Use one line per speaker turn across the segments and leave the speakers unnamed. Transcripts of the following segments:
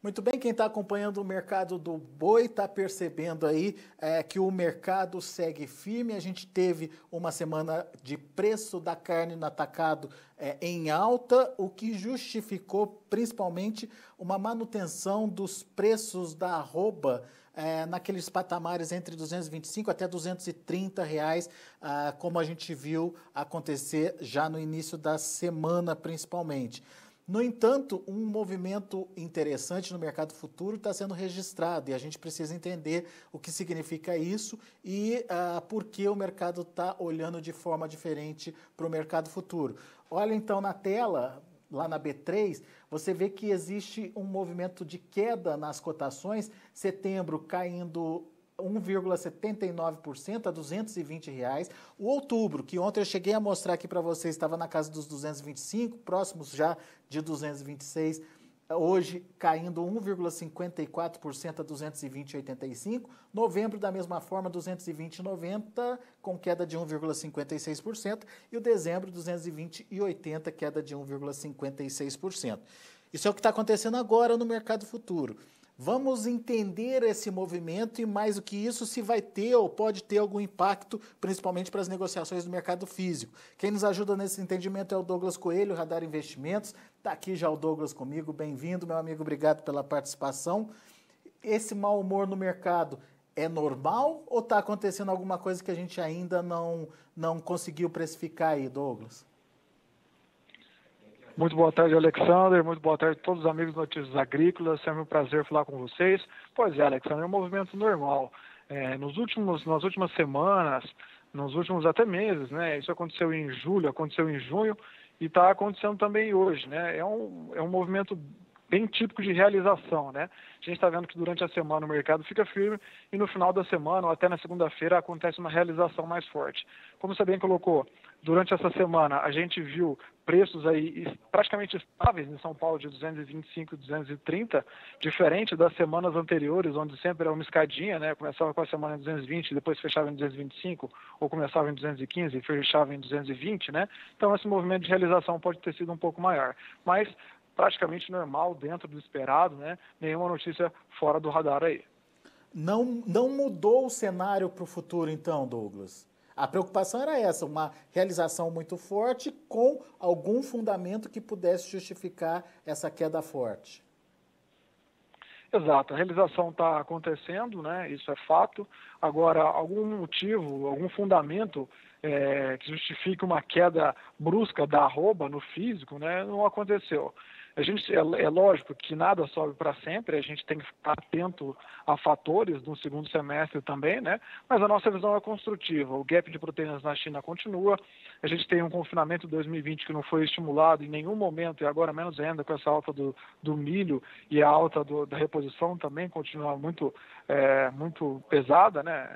Muito bem, quem está acompanhando o mercado do boi está percebendo aí que o mercado segue firme. A gente teve uma semana de preço da carne no atacado em alta, o que justificou principalmente uma manutenção dos preços da arroba naqueles patamares entre 225 até 230 reais, como a gente viu acontecer já no início da semana principalmente. No entanto, um movimento interessante no mercado futuro está sendo registrado e a gente precisa entender o que significa isso e por que o mercado está olhando de forma diferente para o mercado futuro. Olha então na tela, lá na B3, você vê que existe um movimento de queda nas cotações, setembro caindo 1,79% a R$ 220. O outubro, que ontem eu cheguei a mostrar aqui para vocês, estava na casa dos 225, próximos já de 226, hoje caindo 1,54% a 220,85. Novembro, da mesma forma, 220,90, com queda de 1,56%. E o dezembro, 220,80, queda de 1,56%. Isso é o que está acontecendo agora no mercado futuro. Vamos entender esse movimento e, mais do que isso, se vai ter ou pode ter algum impacto, principalmente para as negociações do mercado físico. Quem nos ajuda nesse entendimento é o Douglas Coelho, Radar Investimentos. Está aqui já o Douglas comigo. Bem-vindo, meu amigo. Obrigado pela participação. Esse mau humor no mercado é normal ou está acontecendo alguma coisa que a gente ainda não conseguiu precificar aí, Douglas?
Muito boa tarde, Alexander. Muito boa tarde a todos os amigos de Notícias Agrícolas. Sempre um prazer falar com vocês. Pois é, Alexander, é um movimento normal. Nas últimas semanas, nos últimos até meses, né? Isso aconteceu em julho, aconteceu em junho e está acontecendo também hoje, né? É um movimento bem típico de realização, né? A gente está vendo que durante a semana o mercado fica firme e no final da semana ou até na segunda-feira acontece uma realização mais forte. Como você bem colocou, durante essa semana a gente viu preços aí praticamente estáveis em São Paulo de 225 e 230, diferente das semanas anteriores, onde sempre era uma escadinha, né? Começava com a semana em 220, depois fechava em 225, ou começava em 215 e fechava em 220, né? Então esse movimento de realização pode ter sido um pouco maior, mas praticamente normal, dentro do esperado, né? Nenhuma notícia fora do radar aí.
Não mudou o cenário para o futuro, então, Douglas? A preocupação era essa, uma realização muito forte com algum fundamento que pudesse justificar essa queda forte.
Exato, a realização está acontecendo, né? Isso é fato. Agora, algum motivo, algum fundamento que justifique uma queda brusca da arroba no físico, né? Não aconteceu. É lógico que nada sobe para sempre, a gente tem que ficar atento a fatores no segundo semestre também, né? Mas a nossa visão é construtiva. O gap de proteínas na China continua, a gente tem um confinamento de 2020 que não foi estimulado em nenhum momento, e agora menos ainda com essa alta do milho e a alta da reposição também continua muito pesada, né?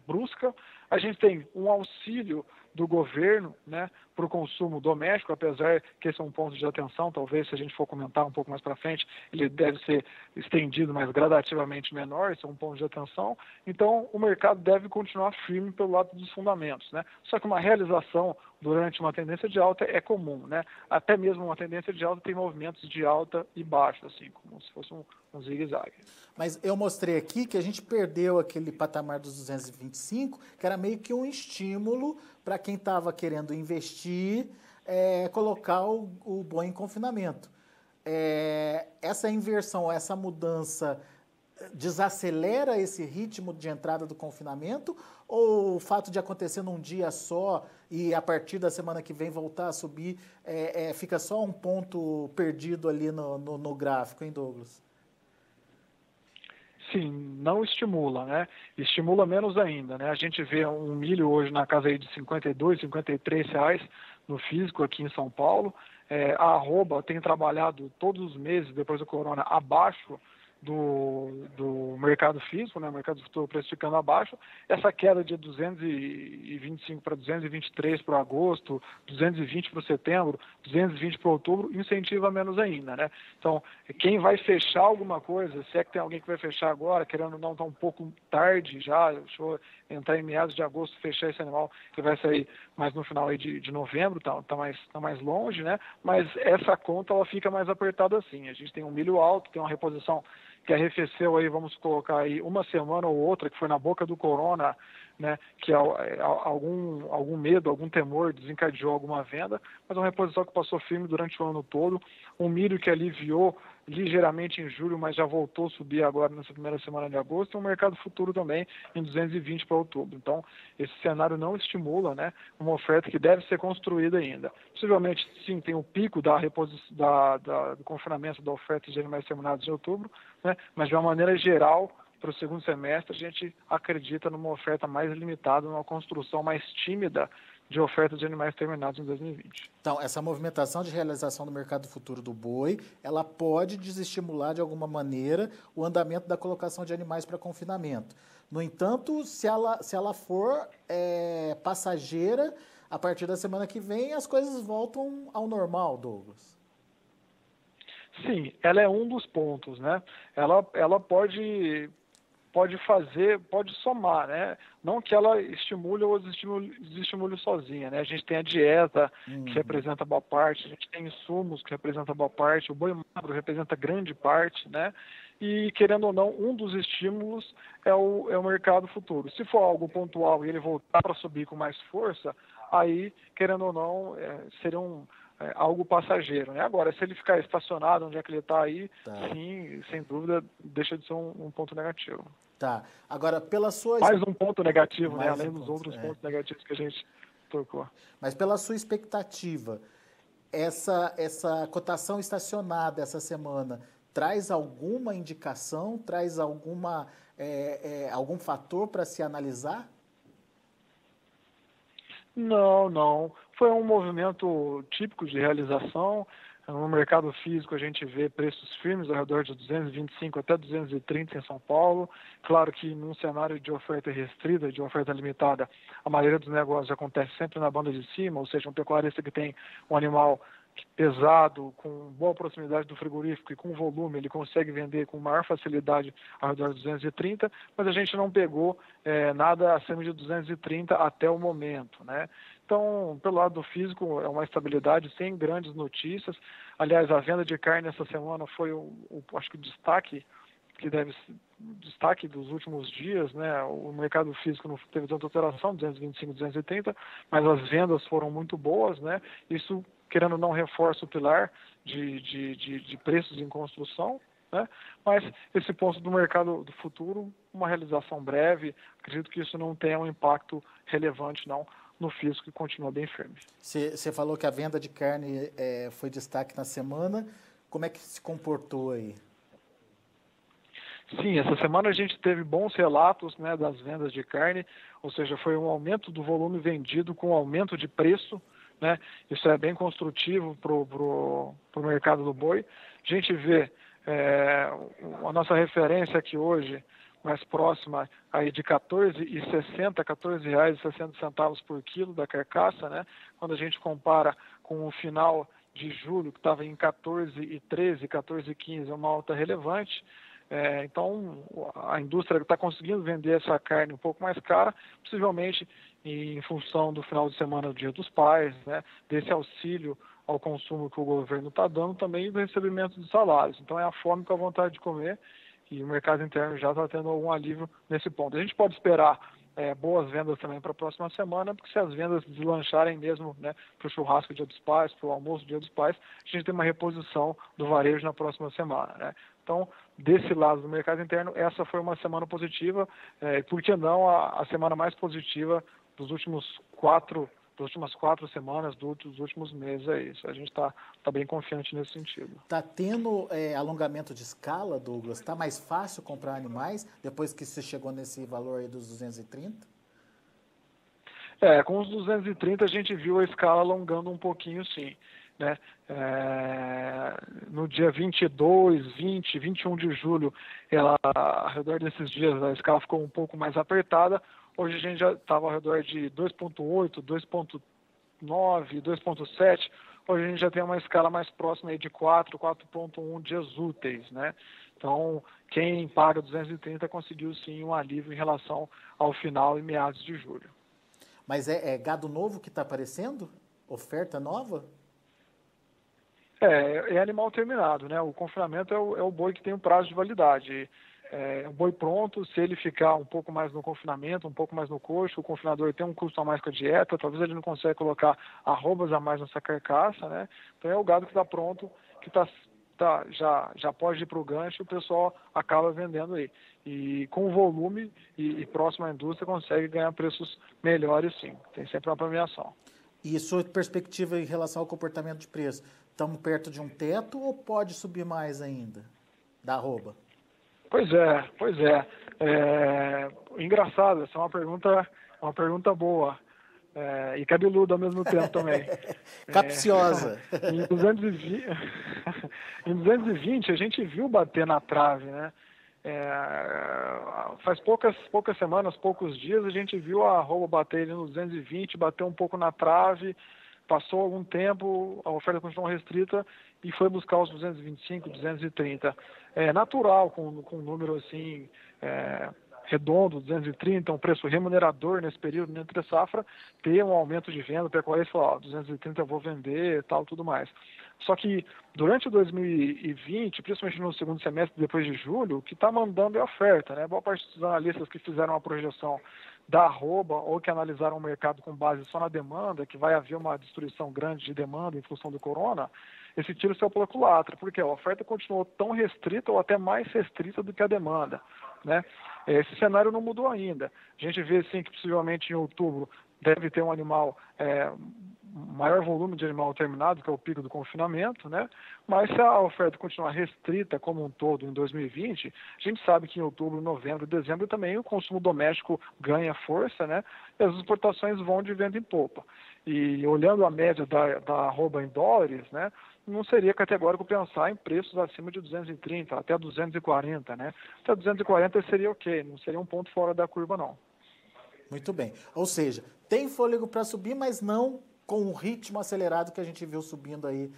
Brusca. A gente tem um auxílio do governo, né, para o consumo doméstico, apesar que esse é um ponto de atenção, talvez se a gente for comentar um pouco mais para frente, ele deve ser estendido, mas gradativamente menor, esse é um ponto de atenção. Então, o mercado deve continuar firme pelo lado dos fundamentos, né? Só que uma realização durante uma tendência de alta é comum, né? Até mesmo uma tendência de alta tem movimentos de alta e baixa, assim, como se fosse um zigue-zague.
Mas eu mostrei aqui que a gente perdeu aquele patamar dos 225, que era meio que um estímulo para quem estava querendo investir, colocar o boi em confinamento. Essa inversão, essa mudança desacelera esse ritmo de entrada do confinamento ou o fato de acontecer num dia só e a partir da semana que vem voltar a subir, fica só um ponto perdido ali no gráfico, hein, Douglas?
Sim, não estimula, né? Estimula menos ainda, né? A gente vê um milho hoje na casa aí de R$52, R$53 no físico aqui em São Paulo. A arroba tem trabalhado todos os meses, depois do corona, abaixo do mercado físico, né, o mercado futuro precificando abaixo, essa queda de 225 para 223 para agosto, 220 para setembro, 220 para outubro, incentiva menos ainda, né? Então, quem vai fechar alguma coisa, se é que tem alguém que vai fechar agora, querendo ou não, está um pouco tarde já, deixa eu entrar em meados de agosto, fechar esse animal que vai sair mais no final aí de novembro, tá mais longe, né? Mas essa conta ela fica mais apertada assim. A gente tem um milho alto, tem uma reposição que arrefeceu aí, vamos colocar aí uma semana ou outra, que foi na boca do corona, né, que algum medo, algum temor desencadeou alguma venda, mas uma reposição que passou firme durante o ano todo, um milho que aliviou ligeiramente em julho, mas já voltou a subir agora nessa primeira semana de agosto, e um mercado futuro também em 220 para outubro. Então, esse cenário não estimula, né, uma oferta que deve ser construída ainda. Possivelmente, sim, tem o pico da do confinamento da oferta de animais terminados em outubro, né, mas de uma maneira geral, para o segundo semestre, a gente acredita numa oferta mais limitada, numa construção mais tímida de oferta de animais terminados em 2020.
Então, essa movimentação de realização do mercado futuro do boi, ela pode desestimular de alguma maneira o andamento da colocação de animais para confinamento. No entanto, se ela for passageira, a partir da semana que vem as coisas voltam ao normal, Douglas.
Sim, ela é um dos pontos, né? Ela pode somar, né? Não que ela estimule ou desestimule sozinha, né? A gente tem a dieta, que representa boa parte, a gente tem insumos, que representa boa parte, o boi magro representa grande parte, né? E, querendo ou não, um dos estímulos é o mercado futuro. Se for algo pontual e ele voltar para subir com mais força, aí, querendo ou não, seria algo passageiro, né? Agora, se ele ficar estacionado onde é que ele está aí, sim, sem dúvida, deixa de ser um ponto negativo.
Tá. Agora, pela sua...
Mais um ponto negativo, né? Além dos outros pontos negativos que a gente tocou.
Mas pela sua expectativa, essa cotação estacionada essa semana traz alguma indicação, traz algum fator para se analisar?
Não. Foi um movimento típico de realização. No mercado físico, a gente vê preços firmes ao redor de 225 até 230 em São Paulo. Claro que num cenário de oferta restrita, de oferta limitada, a maioria dos negócios acontece sempre na banda de cima, ou seja, um pecuarista que tem um animal pesado, com boa proximidade do frigorífico e com volume, ele consegue vender com maior facilidade ao redor de 230, mas a gente não pegou nada acima de 230 até o momento, né? Então, pelo lado do físico, é uma estabilidade sem grandes notícias. Aliás, a venda de carne essa semana foi, acho que o destaque dos últimos dias, né? O mercado físico não teve tanta alteração, 225, 230, mas as vendas foram muito boas, né? Isso, querendo ou não, reforça o pilar de preços em construção, né? Mas esse ponto do mercado do futuro, uma realização breve, acredito que isso não tenha um impacto relevante, não, no físico, que continua bem firme.
Você falou que a venda de carne foi destaque na semana. Como é que se comportou aí?
Sim, essa semana a gente teve bons relatos, né, das vendas de carne, ou seja, foi um aumento do volume vendido com aumento de preço, né? Isso é bem construtivo pro mercado do boi. A gente vê a nossa referência aqui hoje, mais próxima aí de R$14,60 por quilo da carcaça, né? Quando a gente compara com o final de julho, que estava em 14,13, 14,15, é uma alta relevante. Então, a indústria está conseguindo vender essa carne um pouco mais cara, possivelmente em função do final de semana do Dia dos Pais, né? Desse auxílio ao consumo que o governo está dando, também e do recebimento de salários. Então, é a fome com a vontade de comer, e o mercado interno já está tendo algum alívio nesse ponto. A gente pode esperar boas vendas também para a próxima semana, porque se as vendas deslancharem mesmo, né, para o churrasco Dia dos Pais, para o almoço Dia dos Pais, a gente tem uma reposição do varejo na próxima semana, né? Então, desse lado do mercado interno, essa foi uma semana positiva, por que não a semana mais positiva das últimas 4 semanas, dos últimos meses, é isso. A gente está bem confiante nesse sentido.
Está tendo alongamento de escala, Douglas? Está mais fácil comprar animais depois que você chegou nesse valor aí dos 230?
Com os 230 a gente viu a escala alongando um pouquinho, sim. né? No dia 22, 20, 21 de julho, ao redor desses dias, a escala ficou um pouco mais apertada. Hoje a gente já estava ao redor de 2,8, 2,9, 2,7. Hoje a gente já tem uma escala mais próxima aí de 4, 4,1 dias úteis, né? Então, quem paga 230 conseguiu sim um alívio em relação ao final e meados de julho.
Mas é gado novo que está aparecendo? Oferta nova?
É animal terminado, né? O confinamento é o boi que tem um prazo de validade. O boi pronto, se ele ficar um pouco mais no confinamento, um pouco mais no coxo, o confinador tem um custo a mais com a dieta, talvez ele não consiga colocar arrobas a mais nessa carcaça, né? Então é o gado que está pronto, que já pode ir para o gancho e o pessoal acaba vendendo aí. E com volume e próximo à indústria consegue ganhar preços melhores sim, tem sempre uma premiação.
E sua perspectiva em relação ao comportamento de preço? Estamos perto de um teto ou pode subir mais ainda da arroba?
Pois é. Engraçado, essa é uma pergunta boa. E cabeluda ao mesmo tempo também.
Capciosa.
Em 220 a gente viu bater na trave, né? Faz poucas semanas, poucos dias, a gente viu a arroba bater ali nos 220, bateu um pouco na trave, passou algum tempo, a oferta continuou restrita e foi buscar os 225, 230. É natural, com um número assim, redondo, 230, um preço remunerador nesse período, entre safra, ter um aumento de venda, o pecuarista falar, 230 eu vou vender, tal, tudo mais. Só que durante 2020, principalmente no segundo semestre, depois de julho, o que está mandando é oferta, né? Boa parte dos analistas que fizeram a projeção da arroba ou que analisaram o mercado com base só na demanda, que vai haver uma destruição grande de demanda em função do corona, esse tiro saiu pela culatra, porque a oferta continuou tão restrita ou até mais restrita do que a demanda, né? Esse cenário não mudou ainda. A gente vê, sim, que possivelmente em outubro deve ter um animal, maior volume de animal terminado, que é o pico do confinamento, né? Mas se a oferta continuar restrita como um todo em 2020, a gente sabe que em outubro, novembro e dezembro também o consumo doméstico ganha força, né? E as exportações vão de vento em popa. E olhando a média da arroba em dólares, né? Não seria categórico pensar em preços acima de 230, até 240, né? Até 240 seria ok, não seria um ponto fora da curva, não.
Muito bem. Ou seja, tem fôlego para subir, mas não com o ritmo acelerado que a gente viu subindo aí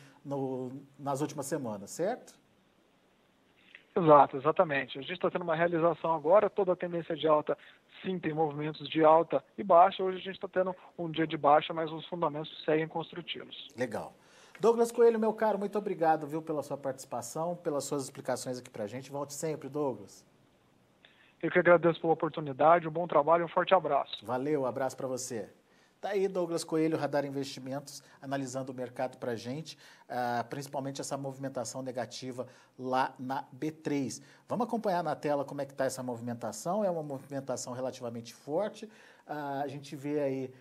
nas últimas semanas, certo?
Exatamente. A gente está tendo uma realização agora, toda a tendência de alta, sim, tem movimentos de alta e baixa. Hoje a gente está tendo um dia de baixa, mas os fundamentos seguem construtivos.
Legal. Douglas Coelho, meu caro, muito obrigado, viu, pela sua participação, pelas suas explicações aqui para a gente. Volte sempre, Douglas.
Eu que agradeço pela oportunidade, um bom trabalho e um forte abraço.
Valeu, abraço para você. Tá aí Douglas Coelho, Radar Investimentos, analisando o mercado para a gente, principalmente essa movimentação negativa lá na B3. Vamos acompanhar na tela como é que está essa movimentação, é uma movimentação relativamente forte. A gente vê aí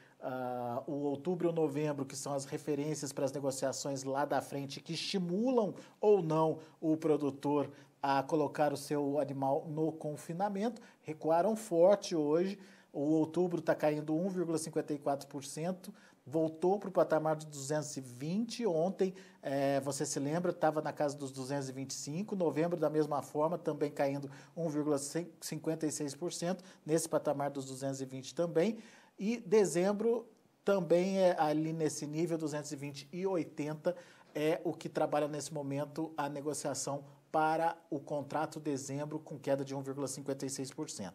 o outubro e o novembro, que são as referências para as negociações lá da frente, que estimulam ou não o produtor a colocar o seu animal no confinamento, recuaram forte hoje. O outubro está caindo 1,54%, voltou para o patamar de 220. Ontem, você se lembra, estava na casa dos 225. Novembro, da mesma forma, também caindo 1,56%, nesse patamar dos 220 também. E dezembro também é ali nesse nível, 220,80, é o que trabalha nesse momento a negociação para o contrato dezembro, com queda de 1,56%.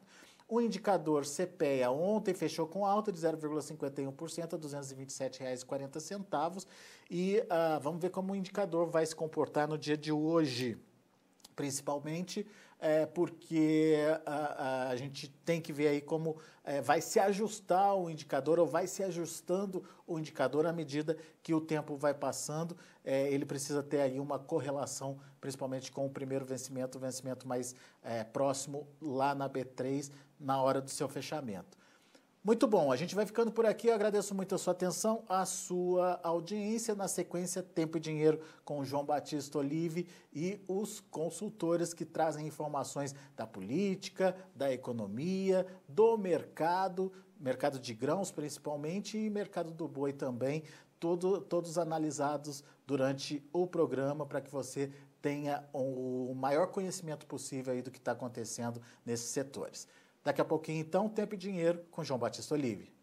O indicador CPEA ontem fechou com alta de 0,51% a R$ 227,40. E vamos ver como o indicador vai se comportar no dia de hoje, principalmente porque a gente tem que ver aí como vai se ajustar o indicador ou vai se ajustando o indicador à medida que o tempo vai passando. Ele precisa ter aí uma correlação, principalmente com o primeiro vencimento, o vencimento mais próximo lá na B3, na hora do seu fechamento. Muito bom, a gente vai ficando por aqui. Eu agradeço muito a sua atenção, a sua audiência. Na sequência, Tempo e Dinheiro com o João Batista Olive e os consultores que trazem informações da política, da economia, do mercado de grãos principalmente e mercado do boi também. todos analisados durante o programa para que você tenha o maior conhecimento possível aí do que está acontecendo nesses setores. Daqui a pouquinho, então, Tempo e Dinheiro com João Batista Olive.